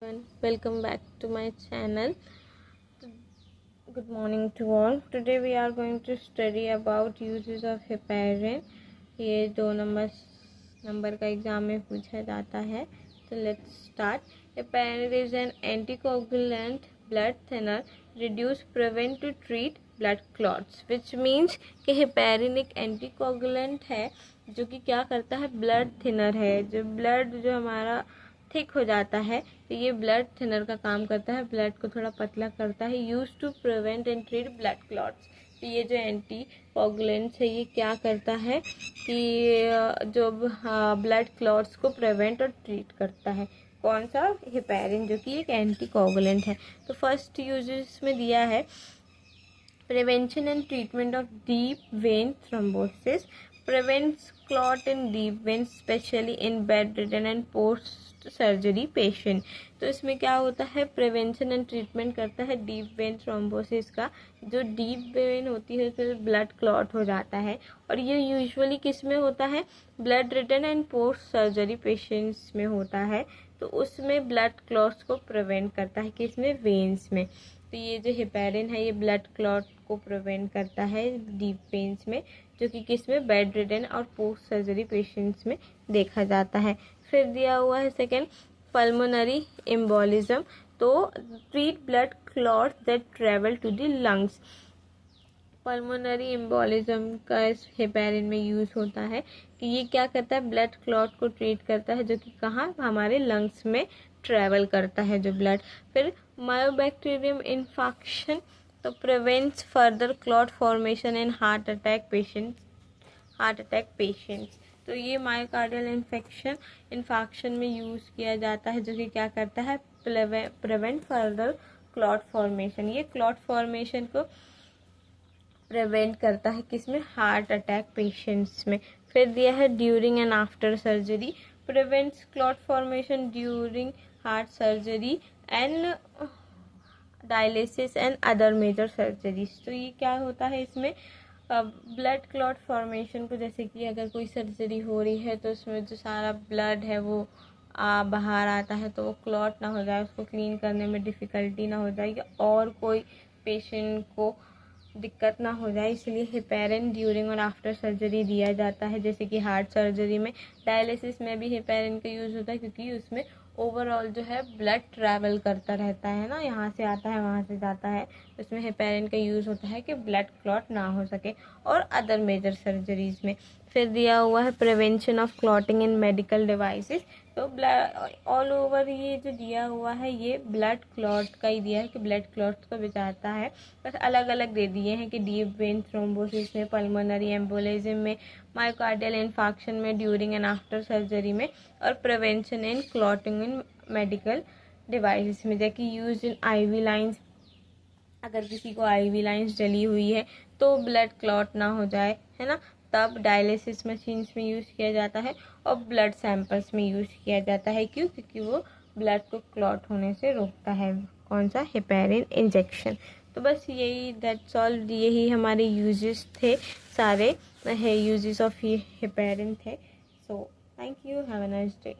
everyone, welcome back to my channel. Good morning to all. Today we are going to study about uses of heparin. ये 2 number का exam में पूछा जाता है, तो let's start. Heparin is an anticoagulant, blood thinner, reduce, prevent to treat blood clots, which means कि heparin एक anticoagulant है जो कि क्या करता है, ब्लड थिनर है. जो ब्लड जो हमारा थिक हो जाता है, तो ये ब्लड थिनर का काम करता है, ब्लड को थोड़ा पतला करता है. Use to prevent and treat blood clots. तो ये जो एंटी कोगुलेंट्स है ये क्या करता है कि जो ब्लड क्लॉट्स को प्रिवेंट और ट्रीट करता है. कौन सा? हेपेरिन, जो कि एक एंटी कोगुलेंट है. तो फर्स्ट यूजेस में दिया है prevention and treatment of deep vein thrombosis, prevents clot in deep veins, especially in bedridden and post surgery patient. तो इसमें क्या होता है, प्रिवेंशन एंड ट्रीटमेंट करता है डीप वेन थ्रोम्बोसिस का. जो डीप वेन होती है उसमें ब्लड क्लॉट हो जाता है, और ये यूजुअली किस में होता है, bedridden and post surgery patients में होता है. तो उसमें ब्लड क्लॉट्स को प्रिवेंट करता है, किसमें, वेन्स में. तो ये जो हेपेरिन है ये ब्लड क्लॉट को प्रिवेंट करता है डीप वेन्स में, जो कि किसमें, बेड रिडन और पोस्ट सर्जरी पेशेंट्स में देखा जाता है. फिर दिया हुआ है सेकेंड, पल्मोनरी एम्बोलिज्म. तो treat blood clot that travel to the lungs. Pulmonary embolism का इस हेपेरिन में यूज होता है कि ये क्या करता है, ब्लड क्लॉट को ट्रीट करता है, जो कि कहाँ, हमारे लंग्स में ट्रेवल करता है जो ब्लड. फिर मायोबैक्टीरियम इन्फेक्शन, तो prevents further clot formation in heart attack patients. तो ये मायोकार्डियल इन्फेक्शन में यूज़ किया जाता है, जो कि क्या करता है, प्रिवेंट फर्दर क्लॉट फॉर्मेशन. ये क्लॉट फॉर्मेशन को प्रिवेंट करता है किसमें, हार्ट अटैक पेशेंट्स में. फिर दिया है during and after surgery, prevents clot formation during heart surgery and dialysis and other major surgeries. तो ये क्या होता है, इसमें ब्लड क्लॉट फॉर्मेशन को, जैसे कि अगर कोई सर्जरी हो रही है तो उसमें जो सारा ब्लड है वो बाहर आता है, तो वो क्लॉट ना हो जाए, उसको क्लीन करने में डिफ़िकल्टी ना हो जाए, या और कोई पेशेंट को दिक्कत ना हो जाए, इसलिए हेपेरिन ड्यूरिंग और आफ्टर सर्जरी दिया जाता है. जैसे कि हार्ट सर्जरी में, डायलिसिस में भी हेपेरिन का यूज़ होता है, क्योंकि उसमें ओवरऑल जो है ब्लड ट्रैवल करता रहता है ना, यहाँ से आता है वहाँ से जाता है, उसमें हेपेरिन का यूज़ होता है कि ब्लड क्लॉट ना हो सके. और अदर मेजर सर्जरीज में. फिर दिया हुआ है prevention of clotting in medical devices. तो ऑल ओवर ये जो दिया हुआ है ये ब्लड क्लॉट का ही दिया है कि ब्लड क्लॉट को बचाता है. बस अलग अलग दे दिए हैं कि डीप वेन थ्रोम्बोसिस में, पल्मोनरी एम्बोलिज्म में, मायोकार्डियल इन्फेक्शन में, ड्यूरिंग एंड आफ्टर सर्जरी में, और प्रिवेंशन इन क्लॉटिंग इन मेडिकल डिवाइसेस में. जैसे कि यूज इन आईवी लाइंस, अगर किसी को आईवी लाइंस जली हुई है तो ब्लड क्लॉट ना हो जाए, है ना, तब डायलिसिस मशीन्स में यूज़ किया जाता है, और ब्लड सैंपल्स में यूज़ किया जाता है. क्यों? क्योंकि वो ब्लड को क्लॉट होने से रोकता है. कौन सा? Heparin injection. तो बस यही, दैट्स ऑल, यही हमारे यूजेस थे, सारे है यूजेस ऑफ हेपेरिन थे. So thank you, have a nice day.